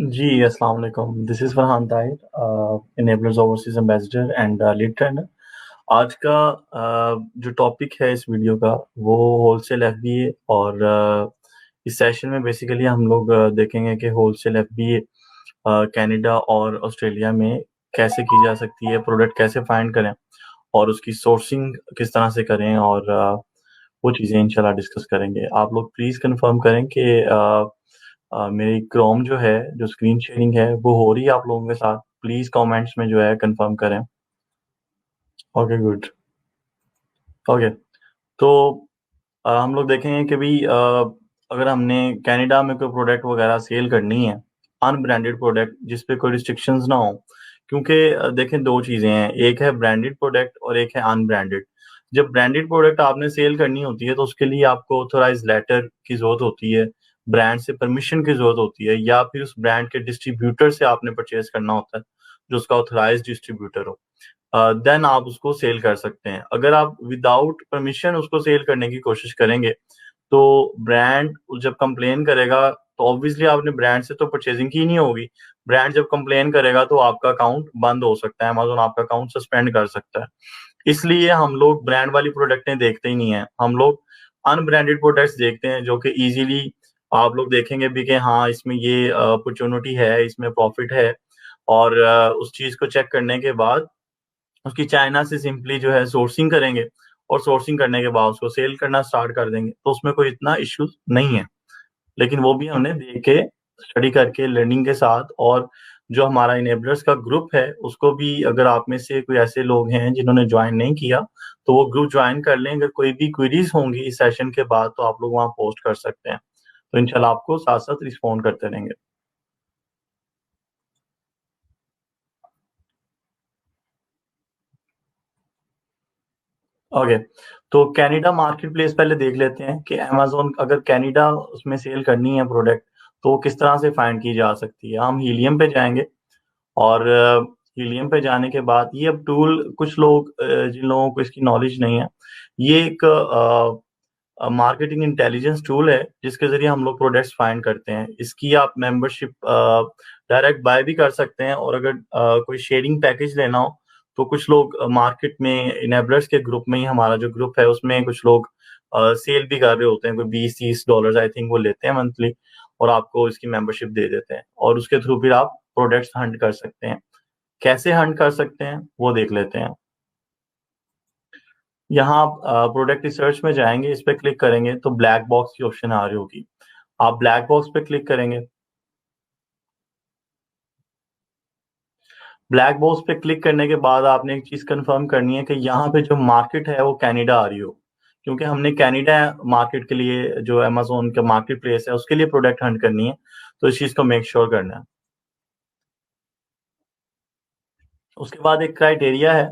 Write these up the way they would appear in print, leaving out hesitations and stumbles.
जी, अस्सलाम वालेकुम। This is Farhan Tahir, enablers overseas ambassador and lead trainer. आज का जो टॉपिक है इस वीडियो का, वो होलसेल एफबीए और इस सेशन में बेसिकली हम लोग देखेंगे कि होलसेल एफबीए कनाडा और ऑस्ट्रेलिया में कैसे की जा सकती है, प्रोडक्ट कैसे फाइंड करें और उसकी सोर्सिंग किस तरह से करें और वो चीज़ें इंशाल्लाह डिस्कस करेंगे। आप लोग प्लीज़ कन्फर्म करें कि मेरी क्रोम जो है, जो स्क्रीन शेयरिंग है, वो हो रही है आप लोगों के साथ। प्लीज़ कमेंट्स में जो है कन्फर्म करें। Okay, good. ओके, तो हम लोग देखेंगे कि भई अगर हमने कनाडा में कोई प्रोडक्ट वगैरह सेल करनी है, अनब्रांडेड प्रोडक्ट जिस पे कोई रिस्ट्रिक्शंस ना हो, क्योंकि देखें 2 चीज़ें हैं, एक है ब्रांडेड प्रोडक्ट और एक है अनब्रांडेड। जब ब्रांडेड प्रोडक्ट आपने सेल करनी होती है, तो उसके लिए आपको ऑथराइज़्ड लेटर की ज़रूरत होती है, ब्रांड से परमिशन की ज़रूरत होती है या फिर उस ब्रांड के डिस्ट्रीब्यूटर से आपने परचेज़ करना होता है, जो उसका ऑथराइज़्ड डिस्ट्रीब्यूटर हो। देन आप उसको सेल कर सकते हैं। अगर आप विदाउट परमिशन उसको सेल करने की कोशिश करेंगे, तो ब्रांड जब कंप्लेन करेगा, तो ऑब्वियसली आपने ब्रांड से तो परचेज़िंग की नहीं होगी। ब्रांड जब कंप्लेन करेगा तो आपका अकाउंट बंद हो सकता है, अमेज़न आपका अकाउंट सस्पेंड कर सकता है। इसलिए हम लोग ब्रांड वाली प्रोडक्टें देखते ही नहीं हैं। हम लोग अनब्रांडेड प्रोडक्ट्स देखते हैं जो कि ईज़िली आप लोग देखेंगे भी कि हाँ, इसमें ये अपॉर्च्युनिटी है, इसमें प्रॉफ़िट है और उस चीज़ को चेक करने के बाद उसकी चाइना से सिंपली जो है सोर्सिंग करेंगे और सोर्सिंग करने के बाद उसको सेल करना स्टार्ट कर देंगे, तो उसमें कोई इतना इश्यूज़ नहीं है। लेकिन वो भी हमने देख के, स्टडी करके, लर्निंग के साथ और जो हमारा इनेबलर्स का ग्रुप है, उसको भी अगर आप में से कोई ऐसे लोग हैं जिन्होंने जॉइन नहीं किया, तो वो ग्रुप जॉइन कर लें। अगर कोई भी क्वेरीज़ होंगी इस सेशन के बाद, तो आप लोग वहाँ पोस्ट कर सकते हैं। तो इंशाल्लाह आपको साथ-साथ रिस्पॉन्ड करते रहेंगे। ओके, तो कनाडा मार्केट प्लेस पहले देख लेते हैं कि अमेज़न अगर कनाडा उसमें सेल करनी है प्रोडक्ट, तो वो किस तरह से फाइंड की जा सकती है। हम हीलियम पे जाएँगे और हीलियम पे जाने के बाद ये अब टूल कुछ लोग जिन लोगों को इसकी नॉलेज नहीं है, ये एक मार्केटिंग इंटेलिजेंस टूल है, जिसके ज़रिए हम लोग प्रोडक्ट्स फाइंड करते हैं। इसकी आप मेंबरशिप डायरेक्ट बाय भी कर सकते हैं और अगर कोई शेयरिंग पैकेज लेना हो, तो कुछ लोग मार्केट में इनेबलर्स के ग्रुप में ही हमारा जो ग्रुप है, उसमें कुछ लोग सेल भी कर रहे होते हैं। कोई $20-30 आई थिंक वो लेते हैं मंथली और आपको इसकी मेंबरशिप दे देते हैं और उसके थ्रू फिर आप प्रोडक्ट्स हंट कर सकते हैं। कैसे हंट कर सकते हैं, वो देख लेते हैं। यहाँ आप प्रोडक्ट रिसर्च में जाएँगे, इस पे क्लिक करेंगे तो ब्लैक बॉक्स की ऑप्शन आ रही होगी। आप ब्लैक बॉक्स पे क्लिक करेंगे। ब्लैक बॉक्स पे क्लिक करने के बाद आपने एक चीज़ कन्फर्म करनी है कि यहाँ पे जो मार्केट है वो कनाडा आ रही हो। क्योंकि हमने कनाडा मार्केट के लिए जो अमेज़न का मार्केट प्लेस है उसके लिए प्रोडक्ट हंट करनी है, तो इस चीज़ को मेक श्योर करना है। उसके बाद एक क्राइटेरिया है।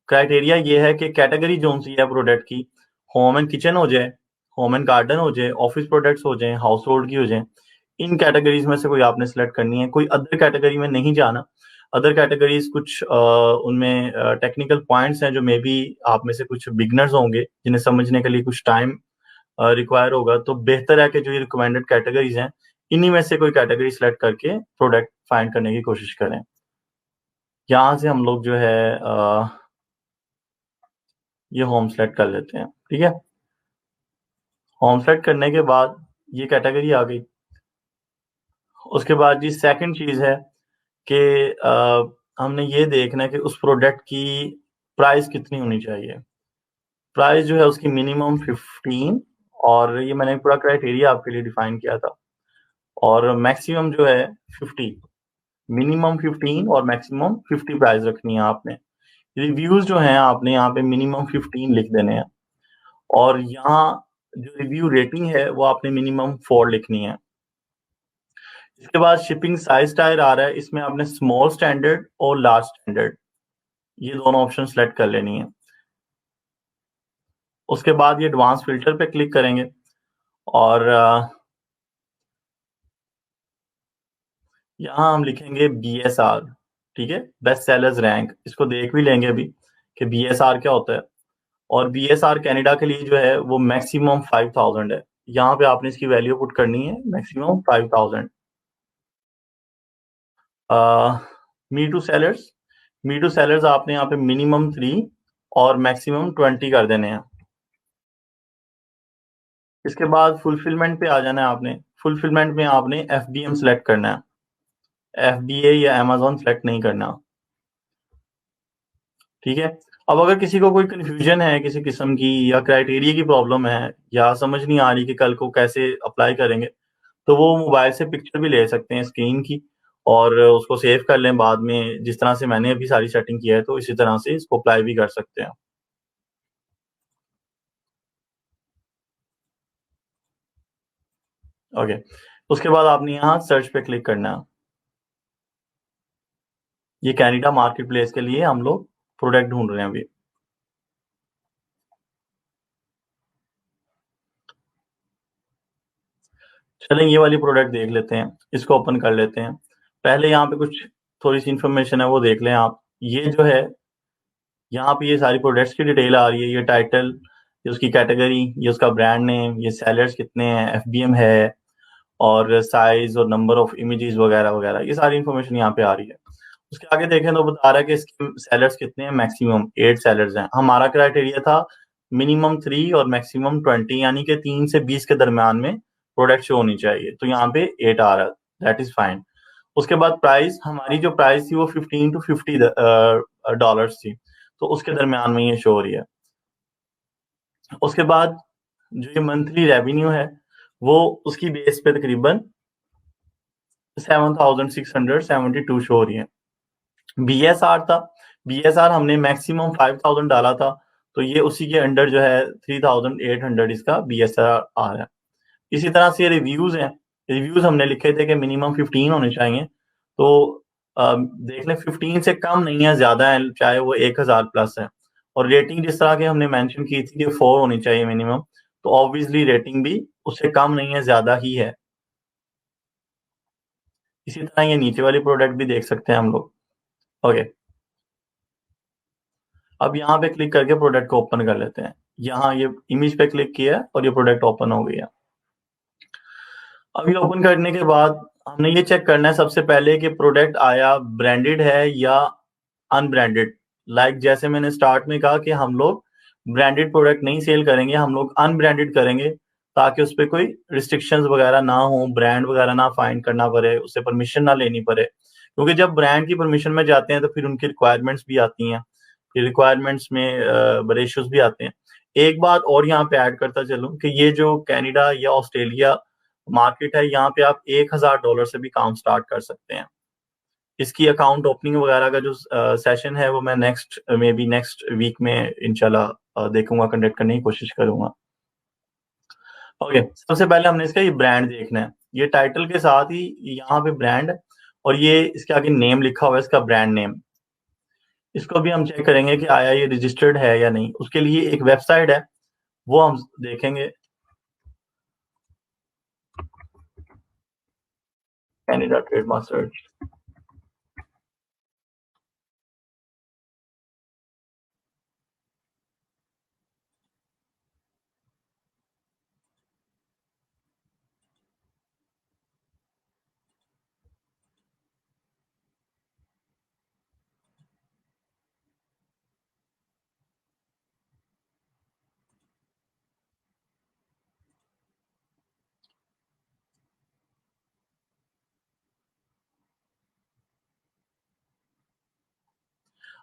क्राइटेरिया ये है कि कैटेगरी कौन-सी है प्रोडक्ट की, होम एंड किचन हो जाए, होम एंड गार्डन हो जाए, ऑफिस प्रोडक्ट्स हो जाएँ, हाउस होल्ड की हो जाएँ। इन कैटेगरीज़ में से कोई आपने सिलेक्ट करनी है, कोई अदर कैटेगरी में नहीं जाना। अदर कैटेगरीज़ कुछ उनमें टेक्निकल पॉइंट्स हैं जो मेबी आप में से कुछ बिगिनर्स होंगे, जिन्हें समझने के लिए कुछ टाइम रिक्वायर होगा, तो बेहतर है कि जो ये रिकमेंडेड कैटेगरीज़ हैं, इन्हीं में से कोई कैटेगरी सिलेक्ट करके प्रोडक्ट फाइंड करने की कोशिश करें। यहाँ से हम लोग जो है ये होम सेलेक्ट कर लेते हैं, ठीक है? होम सेलेक्ट करने के बाद ये कैटेगरी आ गई। उसके बाद जी सेकंड चीज़ है कि हमने ये देखना है कि उस प्रोडक्ट की प्राइस कितनी होनी चाहिए। प्राइस जो है उसकी मिनिमम 15 और ये मैंने पूरा क्राइटेरिया आपके लिए डिफाइन किया था और मैक्सिमम जो है 50। मिनिमम 15 और मैक्सिमम 50 प्राइस रखनी है आपने। रिव्यूज़ जो हैं आपने यहाँ पे मिनिमम 15 लिख देने हैं और यहाँ जो रिव्यू रेटिंग है वो आपने मिनिमम 4 लिखनी है। इसके बाद शिपिंग साइज़ टायर आ रहा है, इसमें आपने स्मॉल स्टैंडर्ड और लार्ज स्टैंडर्ड ये दोनों ऑप्शन सेलेक्ट कर लेनी है। उसके बाद ये एडवांस फ़िल्टर पे क्लिक करेंगे और यहाँ हम लिखेंगे बीएसआर, ठीक है? बेस्ट सेलर्स रैंक इसको देख भी लेंगे अभी कि बीएसआर क्या होता है और बीएसआर कनाडा के लिए जो है वो मैक्सिमम 5000 है। यहाँ पे आपने इसकी वैल्यू पुट करनी है मैक्सिमम 5000। मी टू सेलर्स, आपने यहाँ पे मिनिमम 3 और मैक्सिमम 20 कर देने हैं। इसके बाद फुलफिलमेंट पे आ जाना है आपने। फुलफिलमेंट में आपने एफबीएम सेलेक्ट करना है, एफबीए या अमेज़न सेलेक्ट नहीं करना। ठीक है? अब अगर किसी को कोई कन्फ्यूजन है किसी किस्म की या क्राइटेरिया की प्रॉब्लम है या समझ नहीं आ रही कि कल को कैसे अप्लाई करेंगे, तो वो मोबाइल से पिक्चर भी ले सकते हैं स्क्रीन की और उसको सेव कर लें बाद में, जिस तरह से मैंने अभी सारी सेटिंग किया है, तो इसी तरह से इसको अप्लाई भी कर सकते हैं। ओके, उसके बाद आपने यहाँ सर्च पे क्लिक करना है। ये कैनेडा मार्केट प्लेस के लिए हम लोग प्रोडक्ट ढूंढ रहे हैं अभी। चलें ये वाली प्रोडक्ट देख लेते हैं, इसको ओपन कर लेते हैं। पहले यहाँ पे कुछ थोड़ी-सी इन्फॉर्मेशन है वो देख लें आप। ये जो है, यहाँ पे ये सारी प्रोडक्ट्स की डिटेल आ रही है, ये टाइटल, ये उसकी कैटेगरी, ये उसका ब्रांड नेम, ये सेलर्स कितने हैं, एफबीएम है और साइज़ और नंबर ऑफ इमेजेस वगैरह-वगैरह, ये सारी इन्फॉर्मेशन यहाँ पे आ रही है। उसके आगे देखें तो बता रहा है कि इसके सेलर्स कितने हैं, मैक्सिमम 8 सेलर्स हैं। हमारा क्राइटेरिया था मिनिमम 3 और मैक्सिमम 20, यानी कि 3 से 20 के दरमियान में प्रोडक्ट शो होनी चाहिए। तो यहाँ पे 8 आ रहा है, दैट इज़ फाइन। उसके बाद प्राइस, हमारी जो प्राइस थी वो 15 टू 50 डॉलर्स थी, तो उसके दरमियान में ये शो हो रही है। उसके बाद जो ये मंथली रेवेन्यू है, वो उसकी बेस पे तकरीबन 7,672 शो हो रही है। बीएसआर था, बीएसआर हमने मैक्सिमम 5,000 डाला था, तो ये उसी के अंडर जो है 3,800 इसका बीएसआर आ रहा है। इसी तरह से रिव्यूज़ हैं, रिव्यूज़ हमने लिखे थे कि मिनिमम 15 होने चाहिए, तो देख लें 15 से कम नहीं है, ज़्यादा है, चाहे वो 1000 प्लस है। और रेटिंग जिस तरह की हमने मेंशन की थी कि 4 होनी चाहिए मिनिमम, तो ऑब्वियसली रेटिंग भी उससे कम नहीं है, ज़्यादा ही है। इसी तरह ये नीचे वाली प्रोडक्ट भी देख सकते हैं हम लोग। ओके, अब यहाँ पे क्लिक करके प्रोडक्ट को ओपन कर लेते हैं। यहाँ ये इमेज पे क्लिक किया है और ये प्रोडक्ट ओपन हो गया। अब ये ओपन करने के बाद हमने ये चेक करना है सबसे पहले कि प्रोडक्ट आया ब्रांडेड है या अनब्रांडेड। लाइक जैसे मैंने स्टार्ट में कहा कि हम लोग ब्रांडेड प्रोडक्ट नहीं सेल करेंगे, हम लोग अनब्रांडेड करेंगे ताकि उस पे कोई रिस्ट्रिक्शंस वगैरह ना हो, ब्रांड वगैरह ना फाइंड करना पड़े, उससे परमिशन ना लेनी पड़े। क्योंकि जब ब्रांड की परमिशन में जाते हैं तो फिर उनकी रिक्वायरमेंट्स भी आती हैं, फिर रिक्वायरमेंट्स में बड़े इश्यूज भी आते हैं। एक बात और यहाँ पे ऐड करता चलूँ कि ये जो कनाडा या ऑस्ट्रेलिया मार्केट है, यहाँ पे आप $1,000 से भी काम स्टार्ट कर सकते हैं। इसकी अकाउंट ओपनिंग वगैरह का जो सेशन है वो मैं next may be next week में इंशाल्लाह देखूंगा, कंडक्ट करने की कोशिश करूंगा। ओके, सबसे पहले हमने इसका ये ब्रांड देखना है। ये टाइटल के साथ ही यहाँ पे ब्रांड और ये इसके आगे नेम लिखा हुआ है, इसका ब्रांड नेम। इसको भी हम चेक करेंगे कि आया ये रजिस्टर्ड है या नहीं। उसके लिए एक वेबसाइट है, वो हम देखेंगे, कैनेडा ट्रेडमार्क सर्च।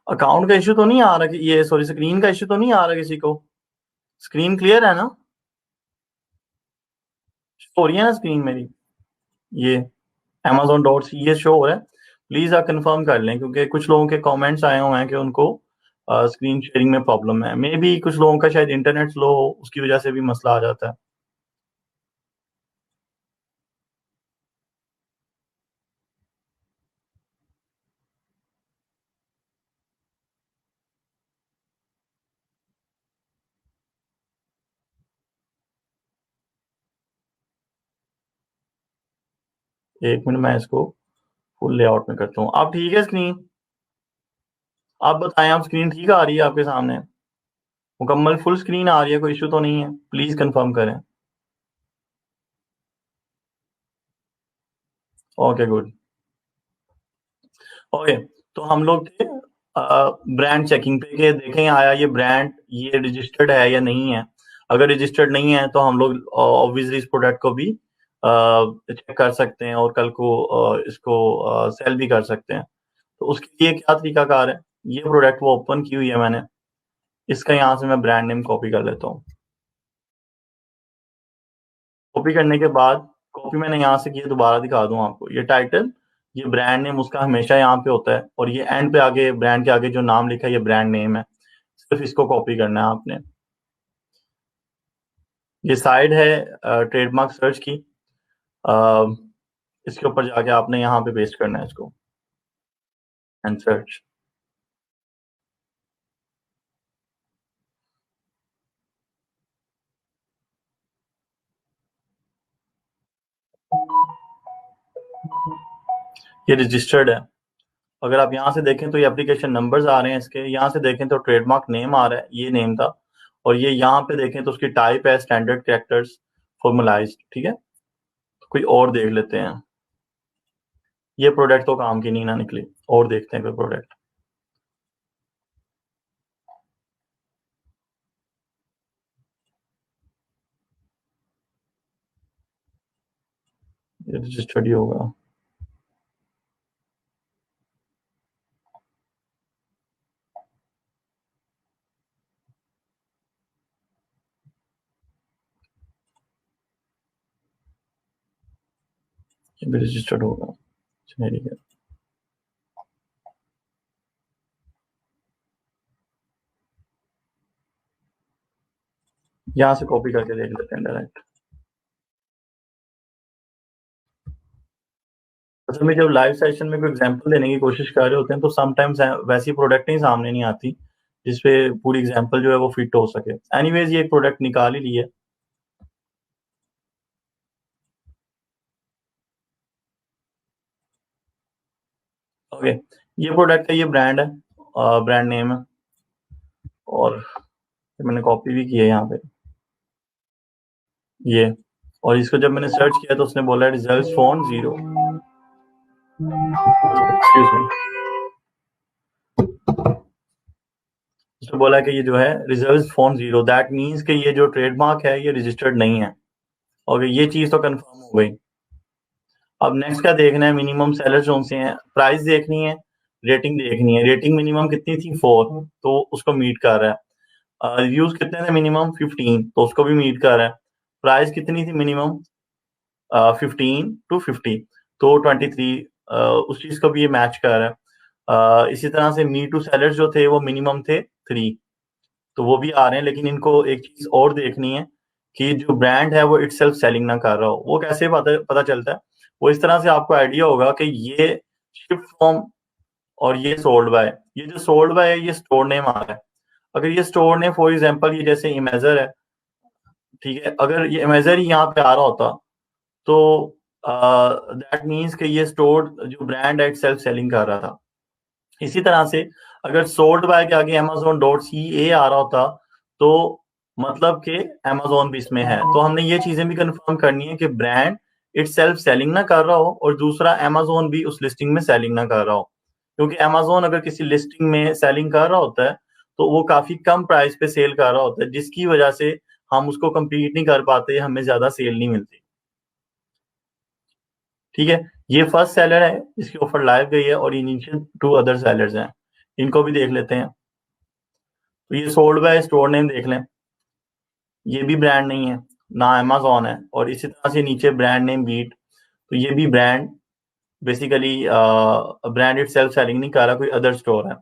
अकाउंट का इश्यू तो नहीं आ रहा कि ये सॉरी स्क्रीन का इश्यू तो नहीं आ रहा किसी को? स्क्रीन क्लियर है ना? शो हो रही है ना स्क्रीन मेरी? ये amazon.ca शो हो रहा है। प्लीज आप कंफर्म कर लें क्योंकि कुछ लोगों के कमेंट्स आए हुए हैं कि उनको स्क्रीन शेयरिंग में प्रॉब्लम है। मे बी कुछ लोगों का शायद इंटरनेट स्लो हो, उसकी वजह से भी मसला आ जाता है। एक मिनट, मैं इसको फुल लेआउट में करता हूँ। आप ठीक है स्क्रीन? आप बताएं, आप स्क्रीन ठीक आ रही है आपके सामने? मुकम्मल फुल स्क्रीन आ रही है, कोई इशू तो नहीं है? प्लीज कंफर्म करें। Okay good. ओके, तो हम लोग थे ब्रांड चेकिंग पे कि देखें आया ये ब्रांड ये रजिस्टर्ड है या नहीं है। अगर रजिस्टर्ड नहीं है तो हम लोग ऑब्वियसली इस प्रोडक्ट को भी चेक कर सकते हैं और कल को इसको सेल भी कर सकते हैं। तो उसके लिए क्या तरीकाकार है, ये प्रोडक्ट वो ओपन की हुई है मैंने, इसका यहाँ से मैं ब्रांड नेम कॉपी कर लेता हूँ। कॉपी करने के बाद कॉपी मैंने यहाँ से किया, दोबारा दिखा दूँ आपको, ये टाइटल ये ब्रांड नेम उसका हमेशा यहाँ पे होता है और ये एंड पे आगे ब्रांड के आगे जो नाम लिखा है ये ब्रांड नेम है, सिर्फ इसको कॉपी करना है आपने। ये साइड है ट्रेडमार्क सर्च की, इसके ऊपर जाके आपने यहाँ पे पेस्ट करना है इसको एंड सर्च। ये रजिस्टर्ड है। अगर आप यहाँ से देखें तो ये एप्लीकेशन नंबर्स आ रहे हैं इसके, यहाँ से देखें तो ट्रेडमार्क नेम आ रहा है, ये नेम था, और ये यहाँ पे देखें तो उसकी टाइप है स्टैंडर्ड कैरेक्टर्स फॉर्मलाइज्ड। ठीक है, तो कोई और देख लेते हैं। ये प्रोडक्ट तो काम की नहीं ना निकली, और देखते हैं कोई प्रोडक्ट। ये रजिस्टर्ड ही होगा। ये भी रजिस्टर्ड होगा, ठीक है। यहाँ से कॉपी करके देख लेते हैं डायरेक्ट। असल में जब लाइव सेशन में कोई एग्जांपल देने की कोशिश कर रहे होते हैं तो समटाइम्स वैसी प्रोडक्ट ही सामने नहीं आती जिसपे पूरी एग्जांपल जो है वो फिट हो सके। एनीवेज ये एक प्रोडक्ट निकाल ही ली है। ओके, ये प्रोडक्ट है, ये ब्रांड है, ब्रांड नेम है, और मैंने कॉपी भी की है यहाँ पे ये, और इसको जब मैंने सर्च किया तो उसने बोला रिजल्ट फोन 0। एक्सक्यूज मी, उसने बोला कि ये जो है रिजल्ट फोन 0, दैट मीन्स कि ये जो ट्रेडमार्क है ये रजिस्टर्ड नहीं है। ओके, ये चीज तो कंफर्म हो गई। अब नेक्स्ट क्या देखना है, मिनिमम सेलर्स कौन से हैं, प्राइस देखनी है, रेटिंग देखनी है। रेटिंग मिनिमम कितनी थी 4, तो उसको मीट कर रहा है। रिव्यूज कितने थे मिनिमम 15, तो उसको भी मीट कर रहा है। प्राइस कितनी थी मिनिमम 15 to 50, तो 23, उस चीज को भी ये मैच कर रहा है। इसी तरह से मी टू सेलर्स जो थे वो मिनिमम थे 3, तो वो भी आ रहे हैं। लेकिन इनको एक चीज और देखनी है कि जो ब्रांड है वो इटसेल्फ सेलिंग ना कर रहा हो। वो कैसे पता चलता है, वो इस तरह से आपको आइडिया होगा कि ये शिप फ्रॉम और ये सोल्ड बाय, ये जो सोल्ड बाय है ये स्टोर नेम आ रहा है। अगर ये स्टोर नेम फॉर एग्जांपल ये जैसे इमेजर है, ठीक है, अगर ये इमेजर ही यहाँ पे आ रहा होता तो दैट मीन्स कि ये स्टोर जो ब्रांड है सेल्फ सेलिंग कर रहा था। इसी तरह से अगर सोल्ड बाय के आगे amazon डॉट सी ए आ रहा होता तो मतलब कि amazon भी इसमें है। तो हमने ये चीजें भी कंफर्म करनी है कि ब्रांड इट सेल्फ सेलिंग ना कर रहा हो और दूसरा amazon भी उस लिस्टिंग में सेलिंग ना कर रहा हो। क्योंकि amazon अगर किसी लिस्टिंग में सेलिंग कर रहा होता है तो वो काफी कम प्राइस पे सेल कर रहा होता है, जिसकी वजह से हम उसको कम्पीट नहीं कर पाते, हमें ज्यादा सेल नहीं मिलती। ठीक है, ये फर्स्ट सेलर है जिसकी ऑफर लाइव गई है और ये नीचे 2 अदर सेलर्स हैं, इनको भी देख लेते हैं। तो ये सोल्ड बाय स्टोर नेम देख लें, ये भी ब्रांड नहीं है ना amazon है, और इसी तरह से नीचे ब्रांड नेम बीट, तो ये भी brand basically brand it self selling नहीं कर रहा, कोई अदर स्टोर है।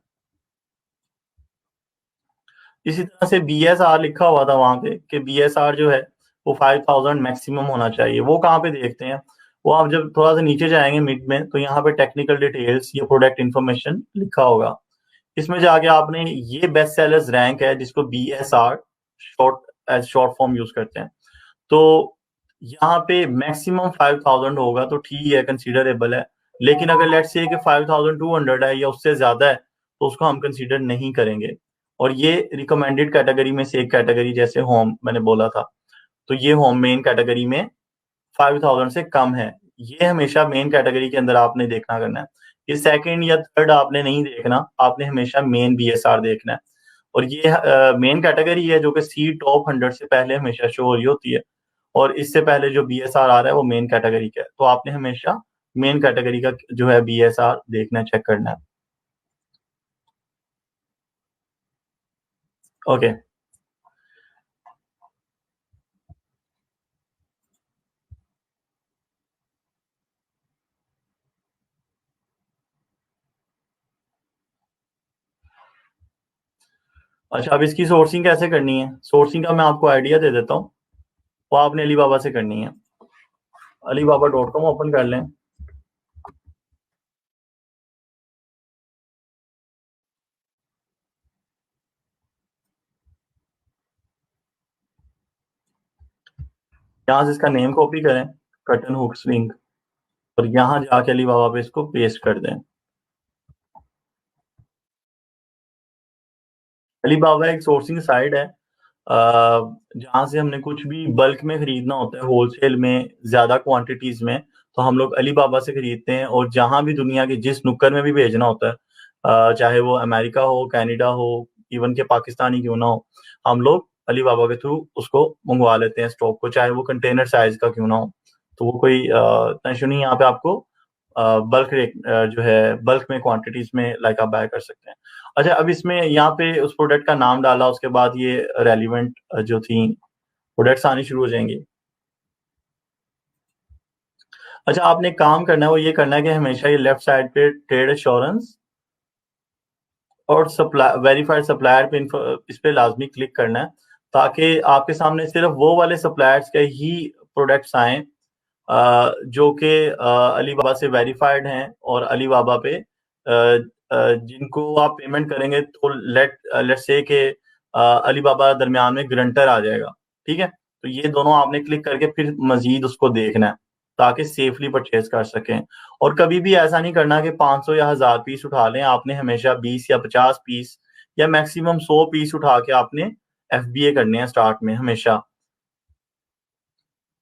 इसी तरह से BSR लिखा हुआ था वहां पे कि BSR जो है वो 5000 मैक्सिमम होना चाहिए। वो कहाँ पे देखते हैं, वो आप जब थोड़ा सा नीचे जाएंगे मिड में तो यहाँ पे टेक्निकल डिटेल्स ये प्रोडक्ट इन्फॉर्मेशन लिखा होगा। इसमें जाके आपने ये बेस्ट सेलर्स रैंक है जिसको BSR short as short form use करते हैं, तो यहाँ पे मैक्सिमम 5000 होगा तो ठीक है, कंसीडरेबल है। लेकिन अगर लेट्स से कि 5200 है या उससे ज्यादा है तो उसको हम कंसीडर नहीं करेंगे। और ये रिकमेंडेड कैटेगरी में से एक कैटेगरी, जैसे होम मैंने बोला था, तो ये होम मेन कैटेगरी में 5000 से कम है, ये हमेशा मेन कैटेगरी के अंदर आपने देखना करना है। ये सेकंड या थर्ड आपने नहीं देखना, आपने हमेशा मेन बीएसआर देखना है। और ये मेन कैटेगरी है जो कि सी टॉप 100 से पहले हमेशा शो हो रही होती है, और इससे पहले जो बीएसआर आ रहा है वो मेन कैटेगरी का है। तो आपने हमेशा मेन कैटेगरी का जो है बीएसआर देखना है, चेक करना है। ओके। अच्छा, अब इसकी सोर्सिंग कैसे करनी है? सोर्सिंग का मैं आपको आइडिया दे देता हूँ। वो आपने अलीबाबा से करनी है। alibaba.com ओपन कर लें। यहाँ से इसका नेम कॉपी करें, कटन हुक स्विंग, और यहाँ जाके अलीबाबा पे इसको पेस्ट कर दें। अलीबाबा एक सोर्सिंग साइट है जहाँ से हमने कुछ भी बल्क में खरीदना होता है, होलसेल में ज्यादा क्वांटिटीज में, तो हम लोग अलीबाबा से खरीदते हैं। और जहाँ भी दुनिया के जिस नुक्कड़ में भी भेजना होता है, चाहे वो अमेरिका हो, कनाडा हो, इवन के पाकिस्तानी क्यों ना हो, हम लोग अलीबाबा के थ्रू उसको मंगवा लेते हैं स्टॉक को, चाहे वो कंटेनर साइज का क्यों ना हो। तो वो कोई टेंशन नहीं, यहाँ पे आपको बल्क जो है बल्क में क्वांटिटीज में लाइक आप बाय कर सकते हैं। अच्छा, अब इसमें यहाँ पे उस प्रोडक्ट का नाम डाला, उसके बाद ये रेलिवेंट जो थी प्रोडक्ट्स आनी शुरू हो जाएंगी। अच्छा, आपने एक काम करना है, वो ये करना है कि हमेशा ये लेफ्ट साइड पे ट्रेड एश्योरेंस और सप्लाई वेरीफाइड सप्लायर पे इस पे लाजमी क्लिक करना है, ताकि आपके सामने सिर्फ वो वाले सप्लायर्स के ही प्रोडक्ट्स आए जो कि अलीबाबा से वेरीफाइड हैं, और अलीबाबा पे जिनको आप पेमेंट करेंगे तो लेट से के अलीबाबा दरमियान में ग्रंटर आ जाएगा। ठीक है, तो ये दोनों आपने क्लिक करके फिर मजीद उसको देखना है, ताकि सेफली परचेज कर सकें। और कभी भी ऐसा नहीं करना कि 500 या 1000 पीस उठा लें, आपने हमेशा 20 या 50 पीस या मैक्सिमम 100 पीस उठा के आपने एफबीए करने हैं स्टार्ट में हमेशा।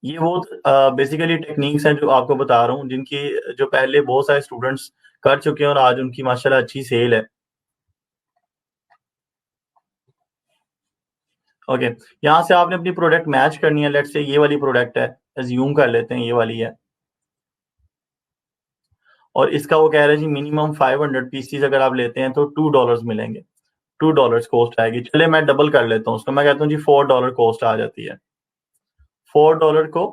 ये वो बेसिकली टेक्निक्स हैं जो आपको बता रहा हूँ, जिनकी जो पहले बहुत सारे स्टूडेंट्स कर चुके हैं और आज उनकी माशाल्लाह अच्छी सेल है। ओके, यहाँ से आपने अपनी प्रोडक्ट मैच करनी है। लेट्स से ये वाली प्रोडक्ट है, अज्यूम कर लेते हैं ये वाली है, और इसका वो कह रहे हैं जी मिनिमम 500 पीसीज अगर आप लेते हैं तो $2 मिलेंगे, $2 कॉस्ट आएगी। चले मैं डबल कर लेता हूँ उसको, मैं कहता हूँ जी $4 कॉस्ट आ जाती है। $4 को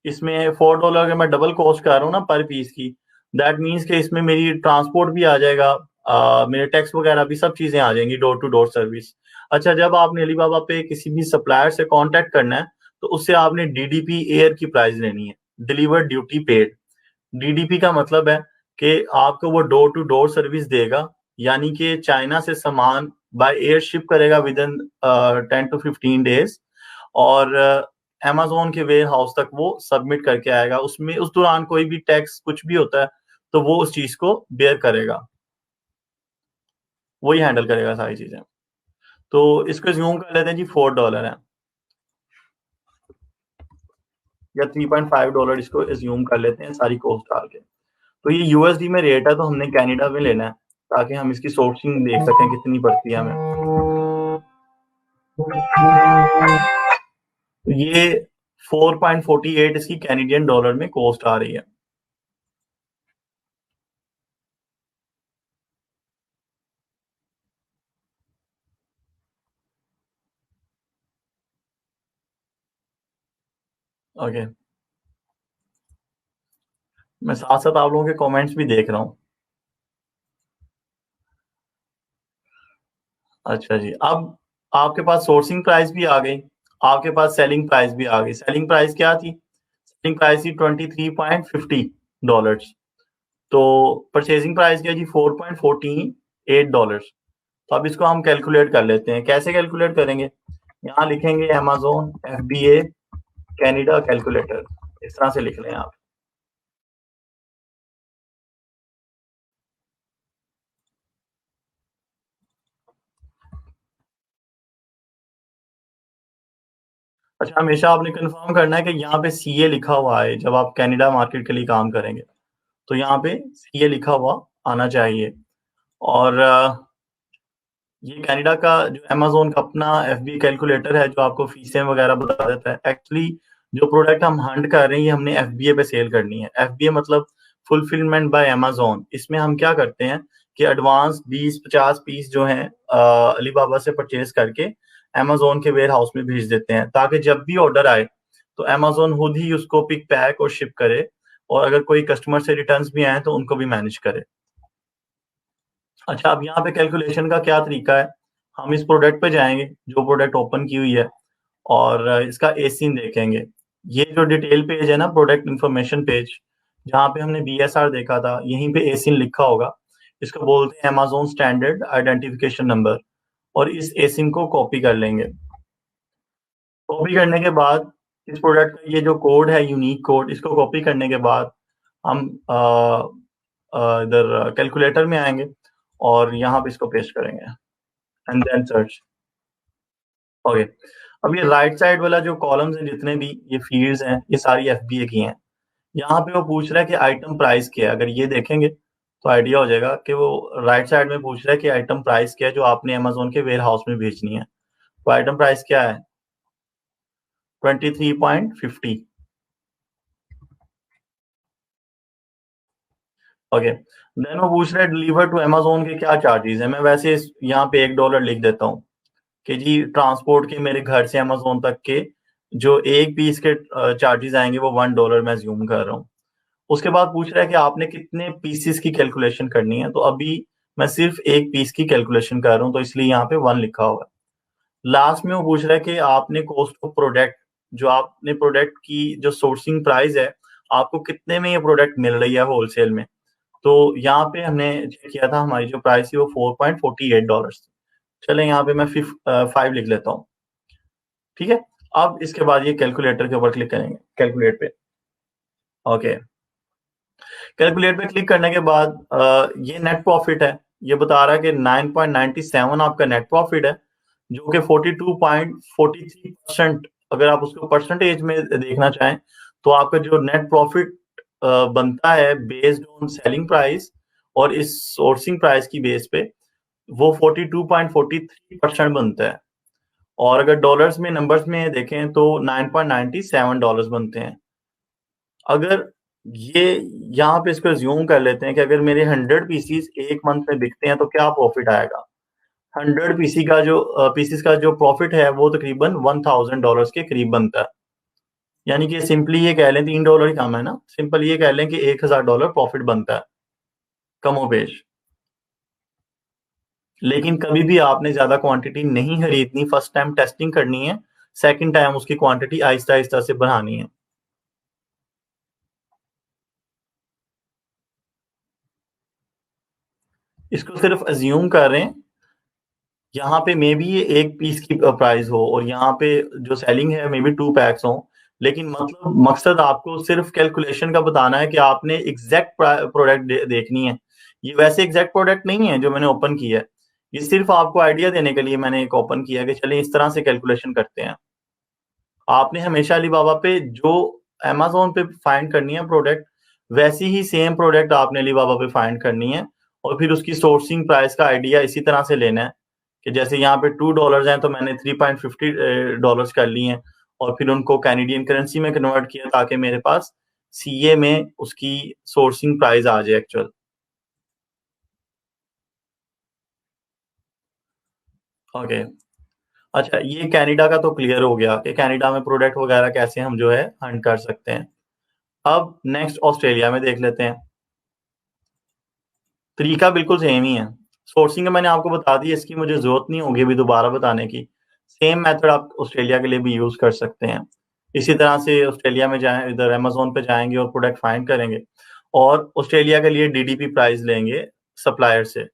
इसमें $4 अगर मैं डबल कॉस्ट कर रहा हूँ ना पर पीस की, दैट मीन्स कि इसमें मेरी ट्रांसपोर्ट भी आ जाएगा, मेरे टैक्स वगैरह भी सब चीजें आ जाएंगी, डोर टू डोर सर्विस। अच्छा, जब आपने अलीबाबा पे किसी भी सप्लायर से कांटेक्ट करना है तो उससे आपने डीडीपी एयर की प्राइस लेनी है, डिलीवर ड्यूटी पेड। डीडीपी का मतलब है कि आपको वो डोर टू डोर सर्विस देगा, यानी कि चाइना से सामान बाय एयर शिप करेगा विद इन 10 to 15 डेज, और अमेज़न के वेयर हाउस तक वो सबमिट करके आएगा। उसमें उस दौरान कोई भी टैक्स कुछ भी होता है तो वो उस चीज को बेयर करेगा, वही हैंडल करेगा सारी चीजें। तो इसको ज्यूम कर लेते हैं जी $4 है, या $3.5 इसको ज्यूम कर लेते हैं सारी कॉस्ट डाल के। तो ये यूएसडी में रेट है, तो हमने कनाडा में लेना है ताकि हम इसकी सोर्सिंग देख सकें कितनी पड़ती है हमें। तो ये 4.48 इसकी कैनेडियन डॉलर में कॉस्ट आ रही है। ओके, मैं साथ साथ आप लोगों के कमेंट्स भी देख रहा हूँ। अच्छा जी, अब आपके पास सोर्सिंग प्राइस भी आ गई, आपके पास सेलिंग प्राइस भी आ गई। सेलिंग प्राइस क्या थी? सेलिंग प्राइस थी $23.50। तो परचेजिंग प्राइस क्या जी? $4.48। तो अब इसको हम कैलकुलेट कर लेते हैं। कैसे कैलकुलेट करेंगे? यहाँ लिखेंगे अमेजोन FBA कैनेडा कैलकुलेटर, इस तरह से लिख लें आप। अच्छा, हमेशा आपने कंफर्म करना है कि यहाँ पे CA लिखा हुआ है जब आप कनाडा मार्केट के लिए काम करेंगे, तो यहाँ पे CA लिखा हुआ आना चाहिए। और ये कनाडा का जो अमेज़न का अपना एफबी कैलकुलेटर है जो आपको फीसें वगैरह बता देता है। एक्चुअली जो प्रोडक्ट हम हंट कर रहे हैं ये हमने एफबीए पे सेल करनी है। एफबीए मतलब फुलफिलमेंट बाय अमेज़न। इसमें हम क्या करते हैं कि एडवांस 20-50 पीस जो हैं अलीबाबा से परचेज़ करके अमेज़न के वेयरहाउस में भेज देते हैं ताकि जब भी ऑर्डर आए तो अमेज़न खुद ही उसको पिक, पैक और शिप करे और अगर कोई कस्टमर से रिटर्न्स भी आए तो उनको भी मैनेज करे। अच्छा, अब यहाँ पे कैलकुलेशन का क्या तरीका है? हम इस प्रोडक्ट पे जाएँगे, जो प्रोडक्ट ओपन की हुई है और इसका एसिन देखेंगे। ये जो डिटेल पेज है ना प्रोडक्ट इन्फॉर्मेशन पेज, जहाँ पे हमने बीएसआर देखा था, यहीं पे एसिन लिखा होगा। इसको बोलते हैं अमेज़न स्टैंडर्ड आइडेंटिफिकेशन नंबर और इस एसिन को कॉपी कर लेंगे। कॉपी करने के बाद इस प्रोडक्ट का ये जो कोड है यूनिक कोड, इसको कॉपी करने के बाद हम इधर कैलकुलेटर में आएँगे और यहाँ पे इसको पेस्ट करेंगे एंड देन सर्च। ओके। अब ये राइट साइड वाला जो कॉलम्स हैं जितने भी ये फील्ड्स हैं, ये सारी एफबीए की हैं। यहाँ पे वो पूछ रहा है कि आइटम प्राइस क्या है? अगर ये देखेंगे तो आइडिया हो जाएगा कि वो राइट साइड में पूछ रहा है कि आइटम प्राइस क्या है जो आपने अमेज़न के वेयरहाउस में भेजनी है। तो आइटम प्राइस क्या है? 23.50। ओके। देन वो पूछ रहा है डिलीवर टू अमेज़न के क्या चार्जेज़ हैं? मैं वैसे इस यहाँ पे $1 लिख देता हूँ कि जी ट्रांसपोर्ट के मेरे घर से अमेज़न तक के जो 1 पीस के चार्जेज़ आएँगे वो $1 मैं अज़्यूम कर रहा हूँ। उसके बाद पूछ रहा है कि आपने कितने पीसेस की कैलकुलेशन करनी है, तो अभी मैं सिर्फ़ 1 पीस की कैलकुलेशन कर रहा हूँ, तो इसलिए यहाँ पे 1 लिखा हुआ है। लास्ट में वो पूछ रहा है कि आपने कॉस्ट ऑफ प्रोडक्ट जो आपने प्रोडक्ट की जो सोर्सिंग प्राइस है, आपको कितने में ये प्रोडक्ट मिल रही है होलसेल में। तो यहाँ पे हमने चेक किया था हमारी जो प्राइस थी वो $4.48 थी। चलें यहाँ पे मैं 5 लिख लेता हूँ, ठीक है? अब इसके बाद ये कैलकुलेटर के ऊपर क्लिक करेंगे, कैलकुलेट पे। ओके। कैलकुलेट पे क्लिक करने के बाद ये नेट प्रॉफिट है। ये बता रहा है कि 9.97 आपका नेट प्रॉफिट है, जो कि 42.43% अगर आप उसको परसेंटेज में देखना चाहें, तो आपका जो नेट प्रॉफिट बनता है बेस्ड ऑन सेलिंग प्राइस और इस सोर्सिंग प्राइस की बेस पे, वो 42.43% बनता है। और अगर डॉलर्स में नंबर्स में देखें तो $9.97 बनते हैं। अगर ये यहाँ पे इसको अज़्यूम कर लेते हैं कि अगर मेरे 100 पीसीज़ 1 मंथ में बिकते हैं तो क्या प्रॉफ़िट आएगा? 100 पीसेज़ का जो प्रॉफ़िट है वो तकरीबन $1000 के करीब बनता है। यानी कि सिंपली ये कह लें $3 ही कम है ना? सिंपल ये कह लें कि $1000 प्रॉफ़िट बनता है, कमोबेश। लेकिन कभी भी आपने ज़्यादा क्वांटिटी नहीं खरीदनी, फर्स्ट टाइम टेस्टिंग करनी है, सेकंड टाइम उसकी क्वांटिटी आहिस्ता-आहिस्ता से बढ़ानी है। इसको सिर्फ़ अज़्यूम कर रहे हैं यहाँ पे मे बी ये 1 पीस की प्राइस हो और यहाँ पे जो सेलिंग है मे बी 2 पैक्स हों। लेकिन मतलब मकसद आपको सिर्फ़ कैलकुलेशन का बताना है कि आपने एग्ज़ैक्ट प्रोडक्ट देखनी है। ये वैसे एग्ज़ैक्ट प्रोडक्ट नहीं है जो मैंने ओपन किया है। ये सिर्फ़ आपको आइडिया देने के लिए मैंने एक ओपन किया है कि चलिए इस तरह से कैलकुलेशन करते हैं। आपने हमेशा अलीबाबा पे जो अमेज़न पे फाइंड करनी है प्रोडक्ट, वैसी ही सेम प्रोडक्ट आपने अलीबाबा पे फाइंड करनी है और फिर उसकी सोर्सिंग प्राइस का आइडिया इसी तरह से लेना है कि जैसे यहाँ पे $2 हैं तो मैंने 3.50 डॉलर्स कर लिए हैं और फिर उनको कैनेडियन करेंसी में कन्वर्ट किया ताकि मेरे पास सीए में उसकी सोर्सिंग प्राइस आ जाए एक्चुअल। ओके। अच्छा, ये कनाडा का तो क्लियर हो गया कि कनाडा में प्रोडक्ट वगैरह कैसे हम जो है हंट कर सकते हैं। अब नेक्स्ट ऑस्ट्रेलिया में देख लेते हैं। तरीका बिल्कुल सेम ही है। सोर्सिंग का मैंने आपको बता दी, इसकी मुझे ज़रूरत नहीं होगी अभी दोबारा बताने की। सेम मेथड आप ऑस्ट्रेलिया के लिए भी यूज़ कर सकते हैं। इसी तरह से ऑस्ट्रेलिया में जाएँ इधर अमेज़न पे जाएँगे और प्रोडक्ट फाइंड करेंगे और ऑस्ट्रेलिया के लिए डीडीपी प्राइस लेंगे सप्लायर से।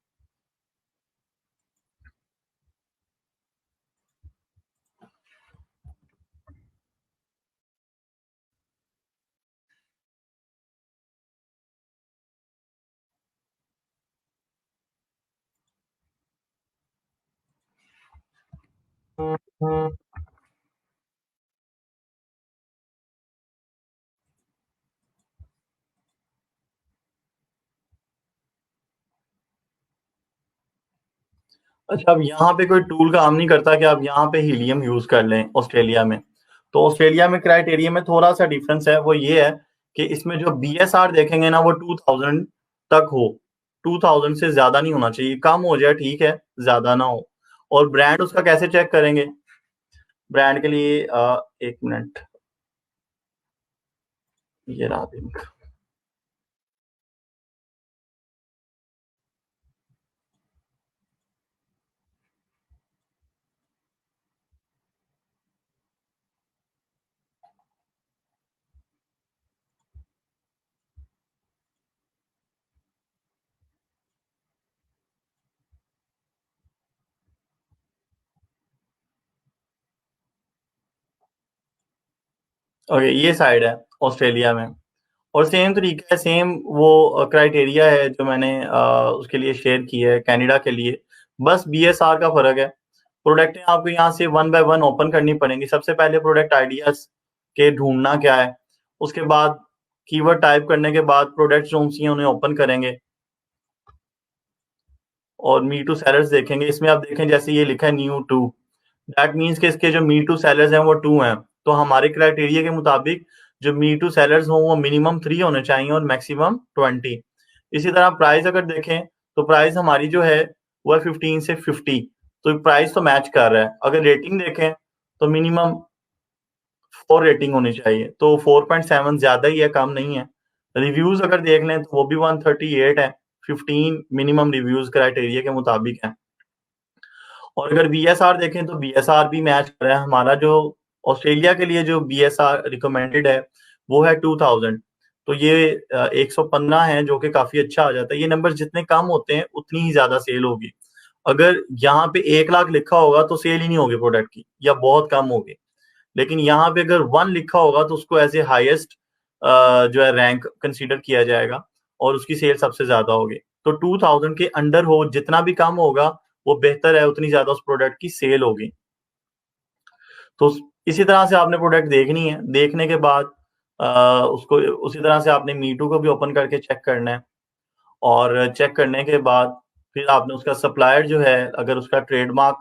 अच्छा, अब यहाँ पे कोई टूल काम नहीं करता कि आप यहाँ पे हीलियम यूज़ कर लें ऑस्ट्रेलिया में। तो ऑस्ट्रेलिया में क्राइटेरिया में थोड़ा-सा डिफरेंस है, वो ये है कि इसमें जो बीएसआर देखेंगे ना वो 2000 तक हो। 2000 से ज़्यादा नहीं होना चाहिए, कम हो जाए ठीक है, ज़्यादा ना हो। और ब्रांड उसका कैसे चेक करेंगे? ब्रांड के लिए 1 मिनट, ये रहा लिंक। ओके, ये साइड है ऑस्ट्रेलिया में। और सेम तरीका है, सेम वो क्राइटेरिया है जो मैंने उसके लिए शेयर की है कनाडा के लिए। बस बीएसआर का फ़र्क है। प्रोडक्टें आपको यहाँ से वन बाय वन ओपन करनी पड़ेंगी। सबसे पहले प्रोडक्ट आइडियाज़ के ढूँढना क्या है, उसके बाद कीवर्ड टाइप करने के बाद प्रोडक्ट्स जो-सी हैं उन्हें ओपन करेंगे और मी टू सेलर्स देखेंगे। इसमें आप देखें जैसे ये लिखा है न्यू टू, दैट मीन्स कि इसके जो मी टू सेलर्स हैं वो 2 हैं। तो हमारे क्राइटेरिया के मुताबिक जो मी टू सेलर्स हों वो मिनिमम 3 होने चाहिए और मैक्सिमम 20। इसी तरह प्राइस अगर देखें तो प्राइस हमारी जो है वो है 15 से 50, तो प्राइस तो मैच कर रहा है। अगर रेटिंग देखें तो मिनिमम 4 रेटिंग होनी चाहिए, तो 4.7 ज़्यादा ही है, कम नहीं है। रिव्यूज़ अगर देख लें तो वो भी 138 है, 15 मिनिमम रिव्यूज़ क्राइटेरिया के मुताबिक है। और अगर बीएसआर देखें तो बीएसआर भी मैच कर रहा है। हमारा जो ऑस्ट्रेलिया के लिए जो बीएसआर रिकमेंडेड है वो है 2000। तो ये 115 है जो कि काफ़ी अच्छा आ जाता है। ये नंबर जितने कम होते हैं उतनी ही ज़्यादा सेल होगी। अगर यहाँ पे 1 लाख लिखा होगा तो सेल ही नहीं होगी प्रोडक्ट की या बहुत कम होगी। लेकिन यहाँ पे अगर 1 लिखा होगा तो उसको एज़ ए हाईएस्ट जो है रैंक कंसीडर किया जाएगा और उसकी सेल सबसे ज़्यादा होगी। तो 2000 के अंडर हो, जितना भी कम होगा वो बेहतर है, उतनी ज़्यादा उस प्रोडक्ट की सेल होगी। तो इसी तरह से आपने प्रोडक्ट देखनी है, देखने के बाद उसको उसी तरह से आपने मीटू को भी ओपन करके चेक करना है और चेक करने के बाद फिर आपने उसका सप्लायर जो है, अगर उसका ट्रेडमार्क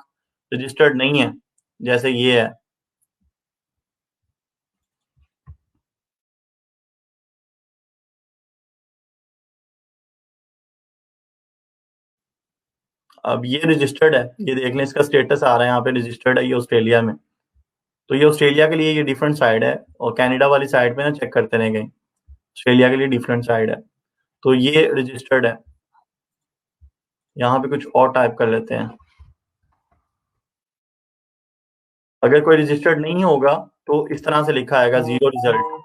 रजिस्टर्ड नहीं है, जैसे ये है, अब ये रजिस्टर्ड है, ये देख लें इसका स्टेटस आ रहा है यहाँ पे रजिस्टर्ड है ये ऑस्ट्रेलिया में। तो ये ऑस्ट्रेलिया के लिए ये डिफरेंट साइड है और कनाडा वाली साइड पे ना चेक करते रहें कहीं, ऑस्ट्रेलिया के लिए डिफरेंट साइड है। तो ये रजिस्टर्ड है, यहाँ पे कुछ और टाइप कर लेते हैं। अगर कोई रजिस्टर्ड नहीं होगा तो इस तरह से लिखा आएगा ज़ीरो रिज़ल्ट।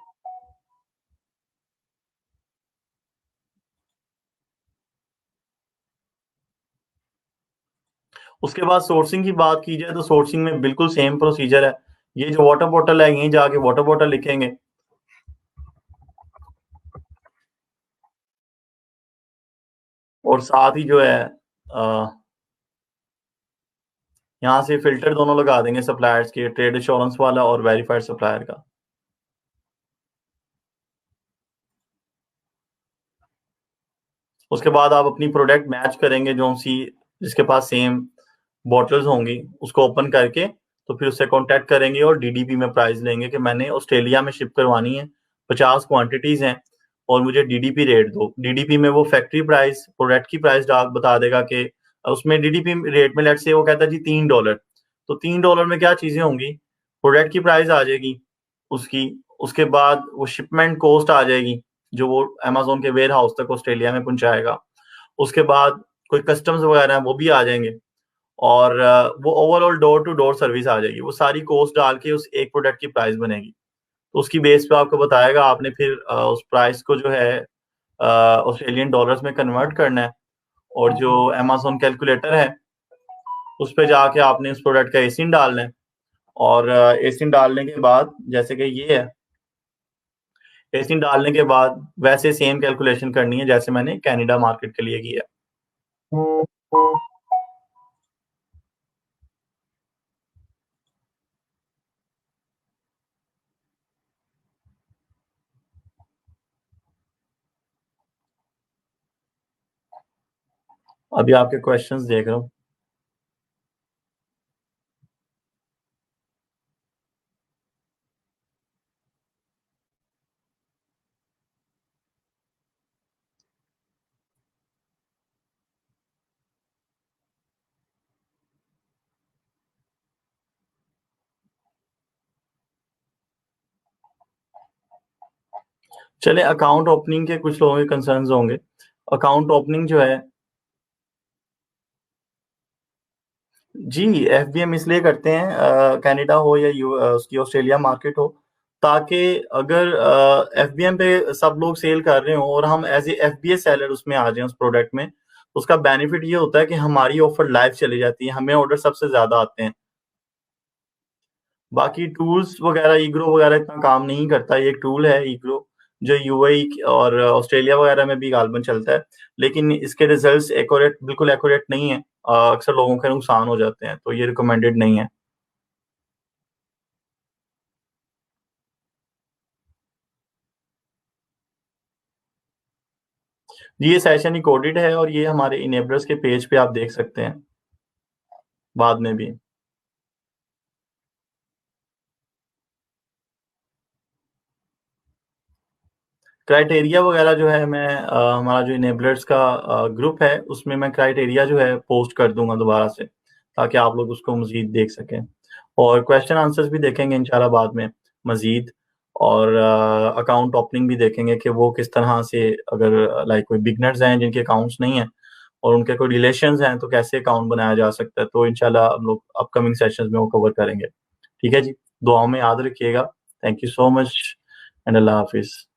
उसके बाद सोर्सिंग की बात की जाए तो सोर्सिंग में बिल्कुल सेम प्रोसीजर है। ये जो वाटर बॉटल है यहीं जाके वाटर बॉटल लिखेंगे और साथ ही जो है यहाँ से फ़िल्टर दोनों लगा देंगे सप्लायर्स के, ट्रेड एश्योरेंस वाला और वेरिफाइड सप्लायर का। उसके बाद आप अपनी प्रोडक्ट मैच करेंगे जो-सी जिसके पास सेम बॉटल्स होंगी, उसको ओपन करके तो फिर उससे कॉन्टैक्ट करेंगे और डीडीपी में प्राइस लेंगे कि मैंने ऑस्ट्रेलिया में शिप करवानी है, 50 क्वांटिटीज़ हैं और मुझे डीडीपी रेट दो। डीडीपी में वो फैक्ट्री प्राइस, प्रोडक्ट की प्राइस डाक बता देगा कि उसमें डीडीपी रेट में लेट्स से वो कहता है जी $3, तो $3 में क्या चीज़ें होंगी, प्रोडक्ट की प्राइस आ जाएगी उसकी, उसके बाद वो शिपमेंट कॉस्ट आ जाएगी, जो वो अमेज़न के वेयरहाउस तक ऑस्ट्रेलिया में पहुँचाएगा। उसके बाद कोई कस्टम्स वगैरह हैं वो भी आ जाएँगे और वो overall door to door service आ जाएगी। वो सारी कॉस्ट डाल के उस एक प्रोडक्ट की प्राइस बनेगी। तो उसकी बेस पे आपको बताएगा, आपने फिर उस प्राइस को जो है ऑस्ट्रेलियन डॉलर्स में कन्वर्ट करना है और जो अमेज़न कैलकुलेटर है, उस पे जाके आपने उस प्रोडक्ट का एसिन डालना है और एसिन डालने के बाद जैसे कि ये है, एसिन डालने के बाद वैसे सेम कैलकुलेशन करनी है जैसे मैंने कनाडा मार्केट के लिए की है। अभी आपके क्वेश्चंस देख रहा हूँ। चलिए अकाउंट ओपनिंग के कुछ लोगों के कंसर्न्स होंगे। अकाउंट ओपनिंग जो है जी, एफबीएम इसलिए करते हैं कनाडा हो या उसकी ऑस्ट्रेलिया मार्केट हो, ताकि अगर एफबीएम पे सब लोग सेल कर रहे हों और हम एज़ ए एफबीए सेलर उसमें आ जाएँ उस प्रोडक्ट में, तो उसका बेनिफिट ये होता है कि हमारी ऑफर लाइव चली जाती है, हमें ऑर्डर सबसे ज़्यादा आते हैं। बाकी टूल्स वगैरह ईग्रो वगैरह इतना काम नहीं करता, ये एक टूल है ईग्रो जो यूएई और ऑस्ट्रेलिया वगैरह में भी गालबन चलता है, लेकिन इसके रिजल्ट्स एक्यूरेट बिल्कुल एक्यूरेट नहीं है। अक्सर लोगों के नुकसान हो जाते हैं, तो ये रिकमेंडेड नहीं है। ये सेशन रिकॉर्डेड है और ये हमारे इनेबलर्स के पेज पे आप देख सकते हैं, बाद में भी। क्राइटेरिया वगैरह जो है मैं हमारा जो इनेबलर्स का ग्रुप है, उसमें मैं क्राइटेरिया जो है पोस्ट कर दूँगा दोबारा से, ताकि आप लोग उसको मज़ीद देख सकें। और क्वेश्चन आंसर्स भी देखेंगे इंशाल्लाह बाद में मज़ीद और अकाउंट ओपनिंग भी देखेंगे कि वो किस तरह से अगर लाइक कोई बिगिनर्स हैं जिनके अकाउंट्स नहीं हैं और उनके कोई रिलेशंस हैं, तो कैसे अकाउंट बनाया जा सकता है। तो इंशाल्लाह हम लोग अपकमिंग सेशंस में वो कवर करेंगे। ठीक है जी? दुआओं में याद रखिएगा। Thank you so much and अल्लाह हाफ़िज़।